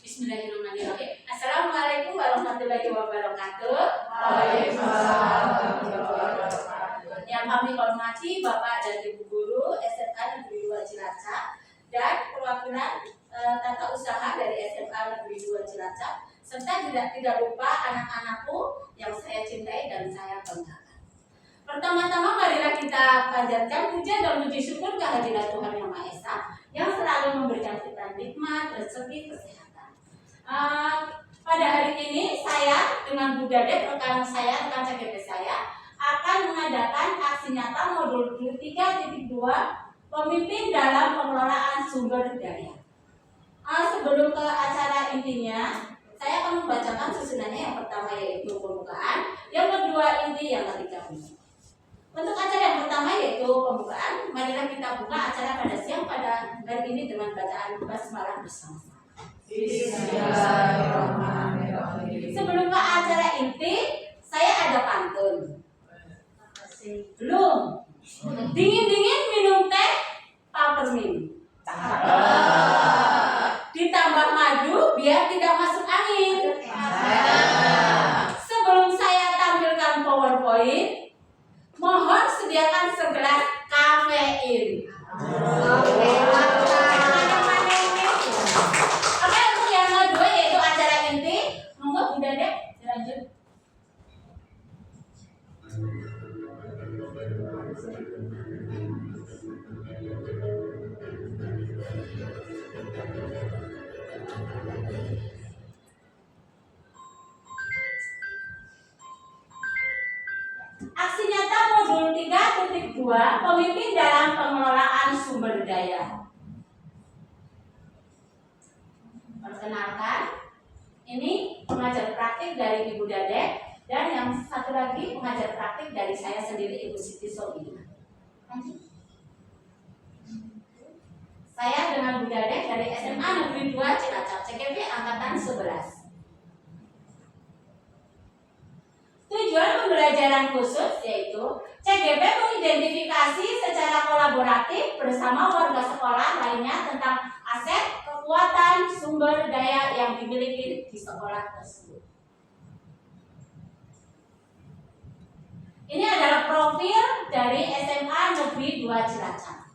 Bismillahirrahmanirrahim. Assalamualaikum warahmatullahi wabarakatuh. Waalaikumsalam warahmatullahi wabarakatuh. Yang kami hormati Bapak dan Ibu Guru SMA Negeri 2 Cilacap dan perwakilan tata usaha dari SMA Negeri 2 Cilacap, serta tidak lupa anak-anakku yang saya cintai dan saya banggakan. Pertama-tama marilah kita panjatkan puja dan puji syukur kehadirat Tuhan Yang Maha Esa yang selalu memberikan kita nikmat, rezeki, kesehatan. Pada hari ini saya dengan Bu Dadek, rekan CGP saya, akan mengadakan aksi nyata modul 3.2 pemimpin dalam pengelolaan sumber daya. Sebelum ke acara intinya, saya akan membacakan susunannya. Yang pertama yaitu pembukaan, yang kedua inti, yang ketiga penutup. Untuk acara yang pertama yaitu pembukaan, marilah kita buka acara pada siang pada hari ini dengan bacaan basmalah bersama-sama. Bismillahirrahmanirrahim. Sebelum ke acara inti, saya ada pantun. Belum. Dingin-dingin minum teh peppermint. Ditambah madu biar tidak masuk angin. Sebelum saya tampilkan PowerPoint, mohon sediakan segelas kafein. Oke, untuk yang kedua yaitu acara inti. Monggo Bu Dadek, lanjut. Aksi nyata modul 3.2 pemimpin dalam pengelolaan sumber daya. Perkenalkan, ini pengajar praktik dari Ibu Dadek dan yang satu lagi pengajar praktik dari saya sendiri, Ibu Siti Sobina. Saya dengan Bu Dadek dari SMA Negeri 2 Cilacap, CGP angkatan 11. Tujuan pembelajaran khusus yaitu CGP mengidentifikasi secara kolaboratif bersama warga sekolah lainnya tentang aset, kekuatan, sumber daya yang dimiliki di sekolah tersebut. Ini adalah profil dari SMA Negeri 2 Cilacap.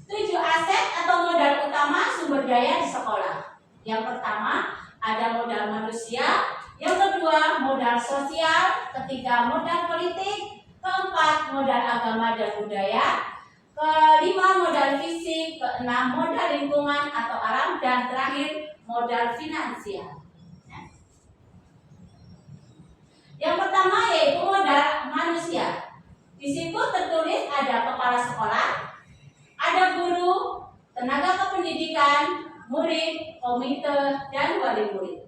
7 aset atau modal utama sumber daya di sekolah. Yang pertama ada modal manusia, yang kedua modal sosial, ketiga modal politik, keempat modal agama dan budaya, kelima modal fisik, keenam modal lingkungan atau alam, dan terakhir modal finansial. Yang pertama yaitu modal manusia. Di situ tertulis ada kepala sekolah, ada guru, tenaga kependidikan, murid, komite, dan wali murid.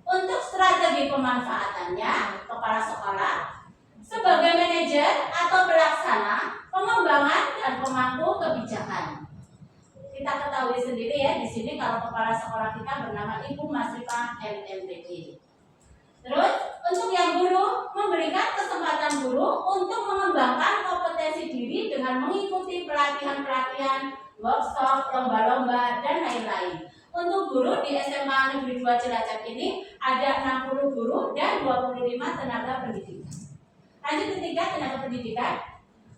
Untuk strategi pemanfaatannya, kepala sekolah sebagai manajer atau pelaksana pengembangan dan pemangku kebijakan. Kita ketahui sendiri ya di sini kalau kepala sekolah kita bernama Ibu Masrifah MMPD. Terus untuk yang guru, memberikan kesempatan guru untuk mengembangkan kompetensi diri dengan mengikuti pelatihan-pelatihan, workshop, lomba-lomba, dan lain-lain. Untuk guru di SMA Negeri 2 Cilacap ini ada 60 guru dan 25 tenaga pendidikan. Lanjut ketiga, tenaga pendidikan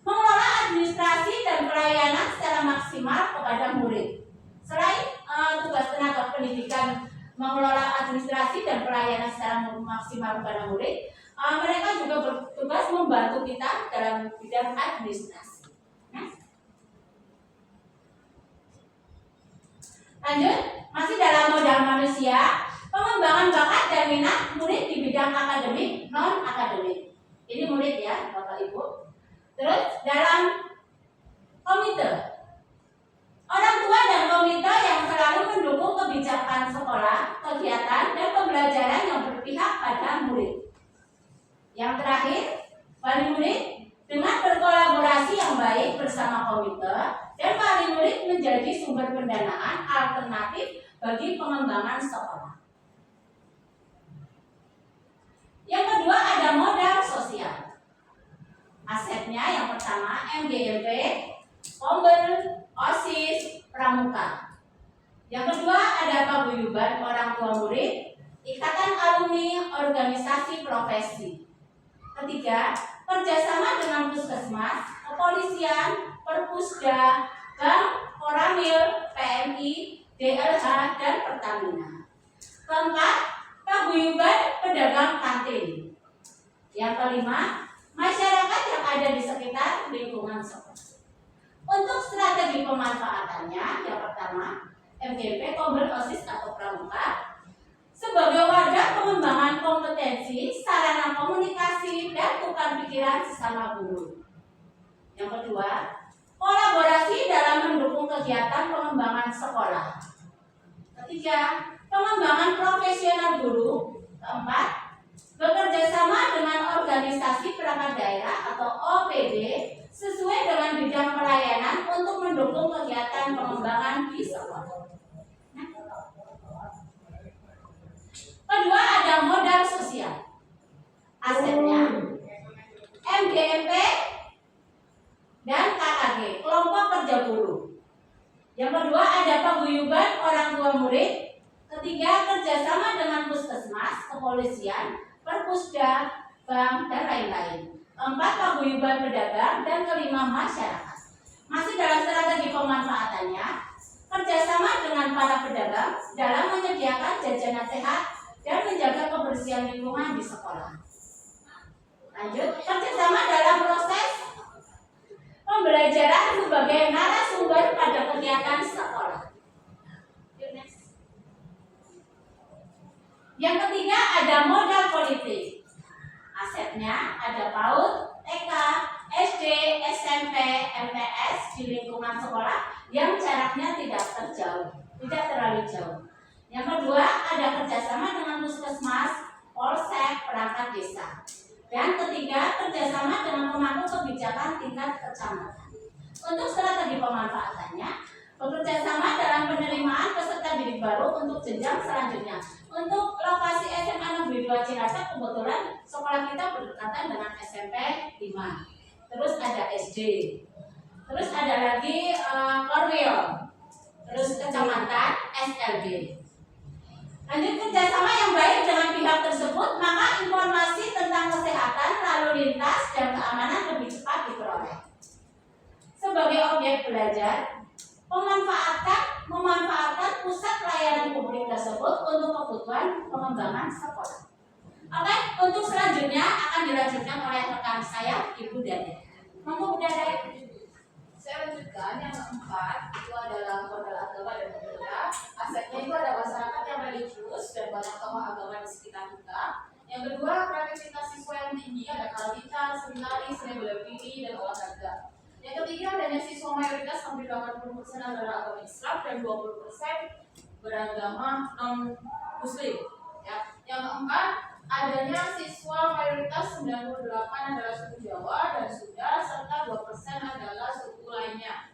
mengelola administrasi dan pelayanan secara maksimal kepada murid. Selain tugas tenaga pendidikan mengelola administrasi dan pelayanan secara maksimal kepada murid, mereka juga bertugas membantu kita dalam bidang administrasi. Lanjut, masih dalam modal manusia, pengembangan bakat dan minat murid di bidang akademik, non-akademik. Ini murid ya, Bapak Ibu. Terus dalam komite, orang tua dan komite yang selalu mendukung kebijakan sekolah, kegiatan, dan pembelajaran yang berpihak pada murid. Yang terakhir, wali murid dengan berkolaborasi yang baik bersama komite dan wali murid menjadi sumber pendanaan alternatif bagi pengembangan sekolah. Yang kedua ada modal sosial. Asetnya yang pertama MGMP, Pombel, tua murid, ikatan alumni organisasi profesi. Ketiga, kerjasama dengan puskesmas, kepolisian, Perpusda, Bank, Koramil, PMI, DLH, dan Pertamina. Keempat, paguyuban pedagang kantin. Yang kelima, masyarakat yang ada di sekitar lingkungan sekolah. Untuk strategi pemanfaatannya, yang pertama, MGP Kombel OSIS atau Pramuka sebagai wadah pengembangan kompetensi, sarana komunikasi, dan tukar pikiran sesama guru. Yang kedua, kolaborasi dalam mendukung kegiatan pengembangan sekolah. Ketiga, pengembangan profesional guru. Keempat, bekerja sama dengan organisasi perangkat daerah atau OPD sesuai dengan bidang pelayanan untuk mendukung kegiatan pengembangan di sekolah. Kedua, ada modal sosial. Asetnya MGMP dan KKG, kelompok kerja guru. Yang kedua, ada paguyuban orang tua murid. Ketiga, kerjasama dengan puskesmas, kepolisian, Perpusda, bank, dan lain-lain. Keempat, paguyuban pedagang. Dan kelima, masyarakat. Masih dalam strategi pemanfaatannya, kerjasama dengan para pedagang dalam menyediakan jajanan sehat dan menjaga kebersihan lingkungan di sekolah. Lanjut, kerjasama dalam proses pembelajaran sebagai narasumber pada kegiatan sekolah. Yang ketiga, ada modal politik. Asetnya ada PAUD, TK, SD, SMP, MTS di lingkungan sekolah yang jaraknya tidak terlalu jauh. Yang kedua, ada kerjasama dengan puskesmas, polsek, perangkat desa. Dan ketiga, kerjasama dengan pemangku kebijakan tingkat kecamatan. Untuk strategi pemanfaatannya, bekerja sama dalam penerimaan peserta didik baru untuk jenjang selanjutnya. Untuk lokasi SMA Negeri 2 Cilacap, kebetulan sekolah kita berdekatan dengan SMP 5. Terus ada SD. Terus ada lagi Korwil. Terus kecamatan SLB. Lanjut, kerjasama yang baik dengan pihak tersebut, maka informasi tentang kesehatan, lalu lintas, dan keamanan lebih cepat diperoleh. Sebagai objek belajar, memanfaatkan pusat layanan publik tersebut untuk kebutuhan pengembangan sekolah. Oke, untuk selanjutnya akan dilanjutkan oleh rekan saya, Ibu Dada. Monggo Bu Dada. Saya lanjutkan yang keempat, itu adalah modal agama dan budaya. Asetnya itu ada masyarakat yang religius dan banyak tokoh agama di sekitar kita. Yang kedua, kreativitas siswa yang tinggi, ada kalita, seminari, seni bela diri, dan olahraga. Yang ketiga, adanya siswa mayoritas hampir 80% adalah agama Islam dan 20% beragama non-Muslim. Ya. Yang keempat, adanya siswa mayoritas 98 adalah suku Jawa dan Sunda, serta 2% adalah suku lainnya.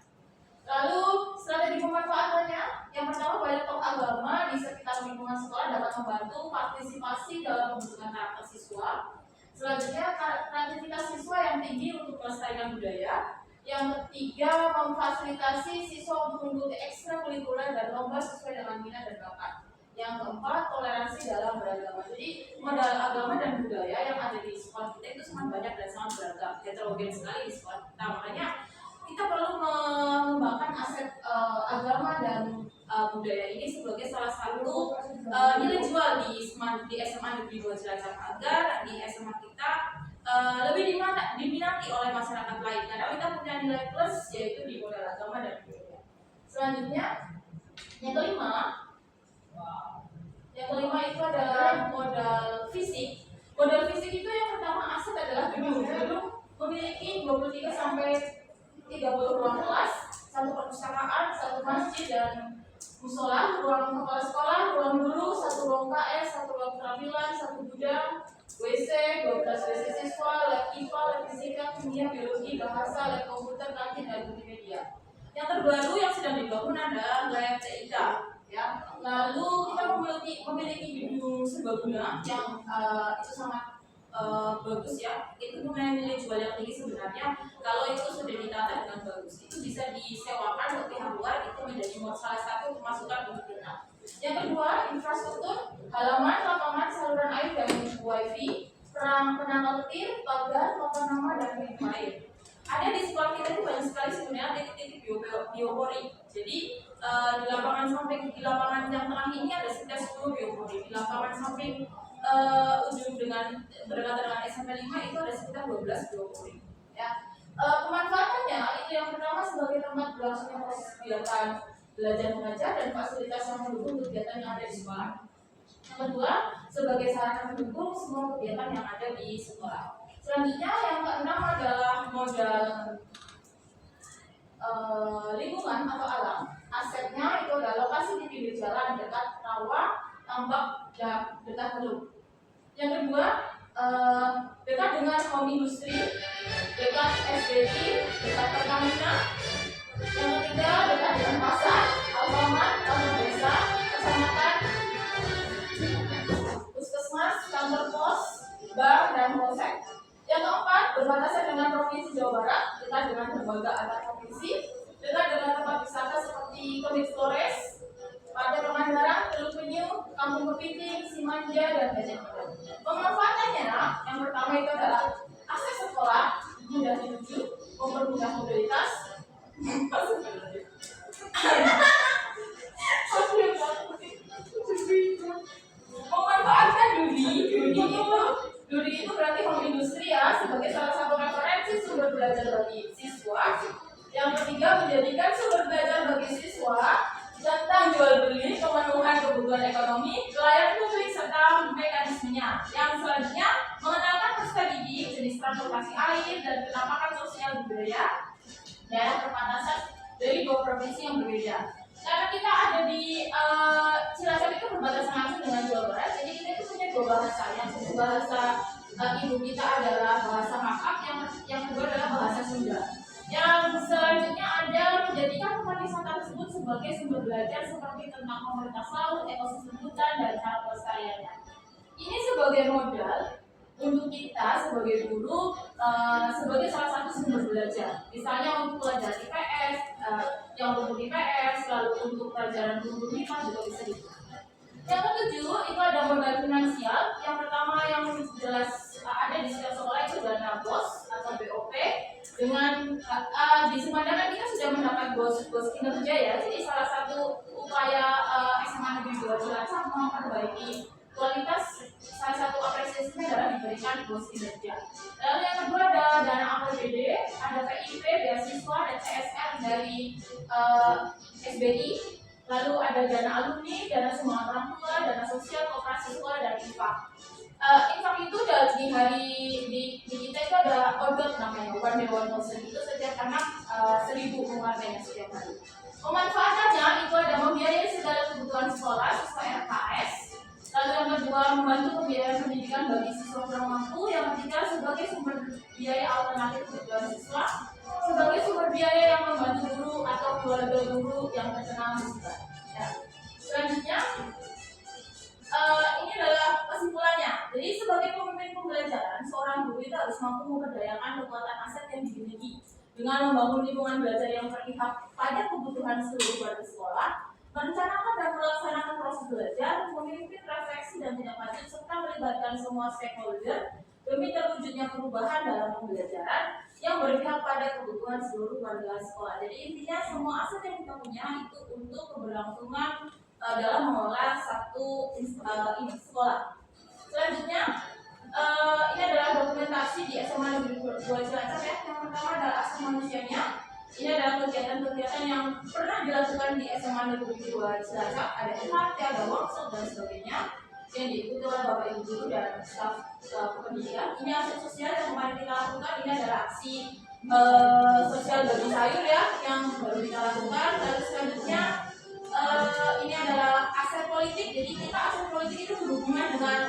Lalu strategi pemanfaatannya, yang pertama, banyak tokoh agama di sekitar lingkungan sekolah dapat membantu partisipasi dalam pembentukan karakter siswa. Selanjutnya, kreativitas siswa yang tinggi untuk melestarikan budaya. Yang ketiga, memfasilitasi siswa untuk mengikuti ekstrakurikuler dan lomba sesuai dengan minat dan bakat. Yang keempat, toleransi dalam beragama. Jadi modal agama dan budaya yang ada di sekolah kita itu sangat banyak dan sangat beragam, heterogen sekali di sekolah kita. Makanya kita perlu mengembangkan aset agama dan budaya ini sebagai salah satu nilai jual di SMA Negeri 2 Cilacap, agar di SMA kita lebih diminati oleh masyarakat lain karena kita punya nilai plus, yaitu di modal agama dan budaya. Selanjutnya, yang kelima itu adalah modal fisik. Modal fisik itu yang pertama, aset adalah gedung. Gedung memiliki 23 sampai 30 ruang kelas, 1 perpustakaan, 1 masjid dan musola, ruang kepala sekolah, ruang guru, 1 ruang KS, 1 ruang keterampilan, 1 gudang, WC, 12 WC siswa, lab IPA, lab fisika, kimia, biologi, bahasa, lab komputer, kantin, dan multimedia. Yang terbaru yang sedang dibangun adalah lab TIK. Ya. Lalu kita memiliki gedung serbaguna yang itu sangat bagus ya. Itu punya nilai jual yang tinggi sebenarnya. Kalau itu sudah ditata dengan bagus, itu bisa disewakan ke pihak luar. Itu menjadi salah satu pemasukan untuk kita. Yang kedua, infrastruktur, halaman, lapangan, saluran air dan wifi, penangkal petir, pagar, papan nama dan pintu air. Ada di sekolah kita itu banyak sekali sebenarnya titik-titik biopori. Jadi di lapangan samping, di lapangan yang tengah ini ada sekitar 10 biopori. Di lapangan samping ujung dengan berdekatan dengan SMP 5 itu ada sekitar 12 biopori. Ya. Pemanfaatannya itu yang pertama sebagai tempat berlangsungnya proses kegiatan belajar mengajar dan fasilitas yang mendukung kegiatan yang ada di sekolah. Yang kedua, sebagai sarana pendukung semua kegiatan yang ada di sekolah. Selanjutnya yang keenam adalah modal lingkungan atau alam. Asetnya itu adalah lokasi di pinggir jalan, dekat rawa, tambak, dan dekat teluk. Yang kedua, dekat dengan home industri, dekat SBT, dekat Pertamina. Yang ketiga, dekat dengan pasar, Alfamart, kantor desa, kecamatan, puskesmas, kantor pos, bank, dan polsek. Yang keempat, berbatasan dengan Provinsi Jawa Barat, dekat dengan lembaga antar provinsi, dekat dengan tempat wisata seperti Komik Flores, Pantai Pangandaran, Teluk Penyu, Kampung Kepiting, Simanja, dan Gajah Mada. Pemanfaatannya, yang pertama itu adalah akses sekolah mudah dituju, mempermudah mobilitas, memanfaatkan Dudi itu berarti home industri ya sebagai salah satu referensi sumber belajar bagi siswa. Yang ketiga, menjadikan sumber belajar bagi siswa tentang jual beli, pemenuhan kebutuhan ekonomi, pelayanan publik serta mekanismenya. Yang selanjutnya, mengenalkan peserta didik, jenis transportasi air dan penampakan sosial budaya daerah perbatasan dari dua provinsi yang berbeda. Karena kita ada di Cilacap itu berbatasan langsung dengan Jawa Barat, jadi kita itu punya dua bahasa. Yang satu bahasa ibu kita adalah bahasa Makak, yang kedua adalah bahasa Sunda. Yang selanjutnya ada menjadikan tempat wisata tersebut sebagai sumber belajar seperti tentang komunitas laut, ekosistem hutan, dan cara pelestariannya. Ini sebagai modal untuk kita sebagai guru, sebagai salah satu sumber belajar. Misalnya untuk pelajaran IPS, yang untuk IPS, lalu untuk pelajaran guru MIPA juga bisa digunakan. Yang ketujuh itu ada modal finansial. Yang pertama yang jelas ada di setiap sekolah itu dana BOS atau BOP. Dengan di Sumatera kita sudah mendapat BOS kinerja ya. Jadi salah satu upaya SMA Negeri 2 Cilacap memperbaiki kualitas, salah satu apresiasinya adalah diberikan BOS kinerja. Lalu yang kedua ada dana APBD, ada PIP, beasiswa, dan CSR dari SBI. Lalu ada dana alumni, dana sumbangan orang tua, dana sosial, koperasi sekolah, dan infak. Infak itu di hari di kita itu ada odot namanya, one day one thousand, itu setiap anak 1.000 pengeluarannya setiap hari. Pemanfaatannya itu ada membiayai segala kebutuhan sekolah sesuai RKS. Lalu yang kedua, membantu pembiayaan pendidikan bagi siswa kurang mampu. Yang ketiga, sebagai sumber biaya alternatif kebutuhan siswa, sebagai sumber biaya yang membantu guru atau keluarga guru yang terkena musibah. Ya. Selanjutnya, ini adalah kesimpulannya. Jadi sebagai pemimpin pembelajaran, seorang guru itu harus mampu memberdayakan kekuatan aset yang dimiliki dengan membangun lingkungan belajar yang berpihak pada kebutuhan seluruh warga sekolah, merencanakan dan melaksanakan proses belajar, memimpin refleksi dan tindak lanjut, serta melibatkan semua stakeholder demi terwujudnya perubahan dalam pembelajaran yang berpihak pada kebutuhan seluruh warga sekolah. Jadi intinya semua aset yang kita punya itu untuk keberlangsungan dalam mengelola satu sekolah. Selanjutnya, ini adalah dokumentasi di SMA Negeri 2 Cilacap ya. Yang pertama adalah aspek manusianya. Ini adalah kegiatan-kegiatan yang pernah dilakukan di SMA Negeri 2 Cilacap. Ada MHT, ada workshop dan sebagainya yang diikuti oleh Bapak Ibu guru dan staf pendidikan. Ini aspek sosial yang kemarin kita lakukan. Ini adalah aksi sosial bagi sayur ya yang baru kita lakukan. Lalu selanjutnya ini adalah aset politik. Jadi kita aset politik itu berhubungan dengan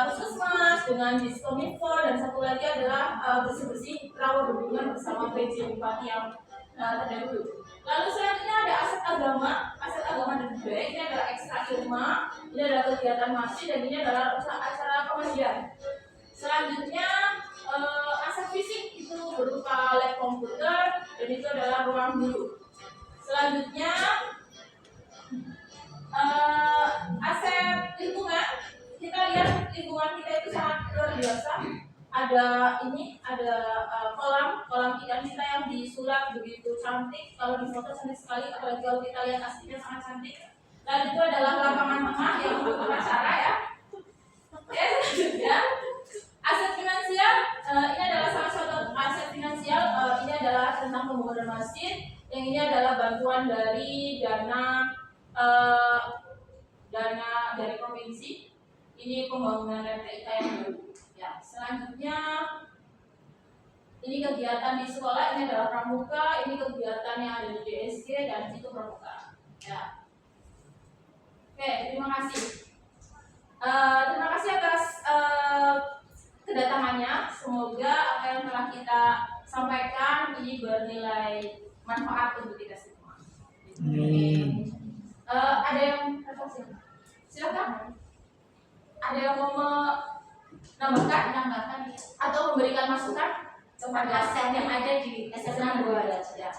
puskesmas, dengan Diskominfo, dan satu lagi adalah bersih-bersih rawa berhubungan bersama PJ Bupati yang terdahulu. Lalu selanjutnya ada aset agama dan budaya. Ini adalah ekstra ilma, ini adalah kegiatan masjid, dan ini adalah acara pengajian. Selanjutnya aset fisik itu berupa lab komputer, dan itu adalah ruang guru. Selanjutnya biasa. Ada kolam ikan kita yang disulap begitu cantik. Kalau di foto cantik sekali, apalagi kalau kita lihat aslinya sangat cantik. Dan itu adalah lapangan tengah yang untuk upacara ya. Oke, selanjutnya aset finansial. Ini adalah salah satu aset finansial. Ini adalah tentang pembangunan masjid. Yang ini adalah bantuan dari dana dari provinsi. Ini pembangunan RTIK yang baru. Ya, selanjutnya ini kegiatan di sekolah. Ini adalah pramuka. Ini kegiatan yang ada di DSG dan itu pramuka. Ya. Oke, terima kasih. Terima kasih atas kedatangannya. Semoga apa yang telah kita sampaikan ini bernilai manfaat untuk kita semua. Ada yang silakan. Ada yang mau menambahkan atau memberikan masukan kepada aset yang ada di SMA 2 ya.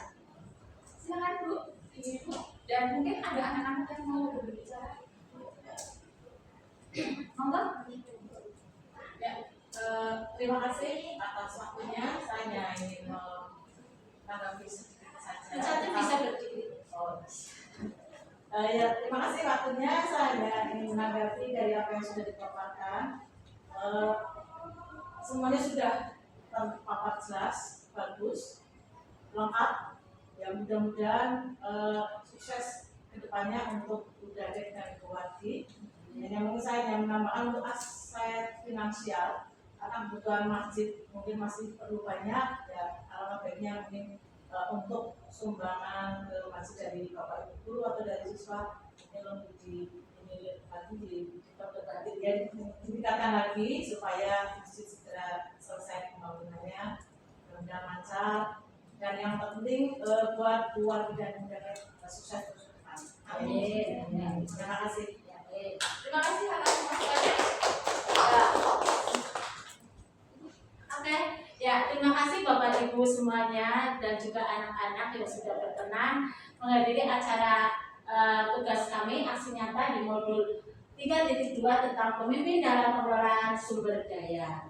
Silakan Bu. Dan mungkin ada anak-anak yang mau berbicara. Monggo. Ya, terima kasih atas waktunya. Saya ingin menanggapi sedikit saja. Cantik bisa berdiri. Ya, terima kasih waktunya. Saya ingin menanggapi dari apa yang sudah dipaparkan. Semuanya sudah terpapar jelas, bagus, lengkap. Ya, mudah-mudahan sukses kedepannya untuk Budadek dan Ibu. Yang mungkin saya hanya menambahkan untuk aset finansial karena kebutuhan masjid mungkin masih perlu banyak. Ya, alangkah baiknya mungkin untuk sumbangan ke masjid dari bapak ibu guru atau dari siswa ditingkatkan lagi supaya masjid segera selesai pembangunannya, mudah-mudahan lancar, dan yang terpenting buat keluarga dan negara sukses terus ke depan. Amin. Terima kasih. Terima kasih atas masukannya. Oke, ya terima kasih Bapak Ibu semuanya dan juga anak-anak yang sudah berkenan menghadiri acara tugas kami aksi nyata di modul 3.2 tentang pemimpin dalam pengelolaan sumber daya.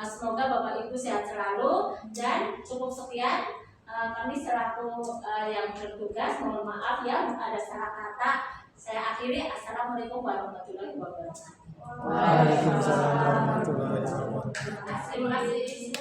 Semoga Bapak Ibu sehat selalu dan cukup sekian. Kami selaku yang bertugas mohon maaf ya ada salah kata. Saya akhiri. Assalamualaikum warahmatullahi wabarakatuh. Waalaikumsalam warahmatullahi wabarakatuh. Terima kasih.